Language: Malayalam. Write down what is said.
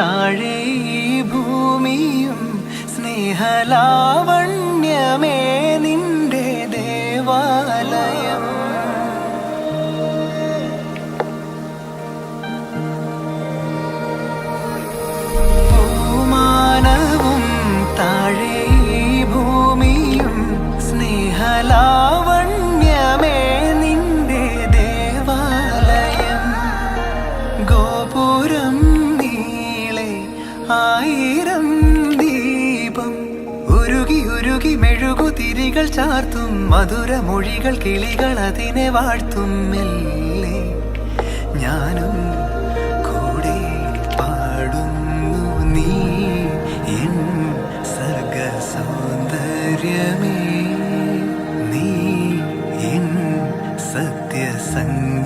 താഴെ ഈ ഭൂമിയും സ്നേഹലാവണ്യമേ നിന്റെ ദേവാലയം. ഭൂമാനവും താഴെ ഈ ഭൂമിയും സ്നേഹലാവണ്യമേ നിന്റെ ദേവാലയം. ഗോപുരം നീളെ 1000 ദീപം ഉരുകി ഉരുകി മെഴുകുതിരികൾ ചാർത്തും മധുരമൊഴികൾ കിളികൾ അതിനെ വാഴ്ത്തും. മെല്ലെ ഞാനും കൂടെ പാടുന്നു നീ എൻ സർഗ സൗന്ദര്യമേ, നീ എൻ സത്യസംഗീതമേ.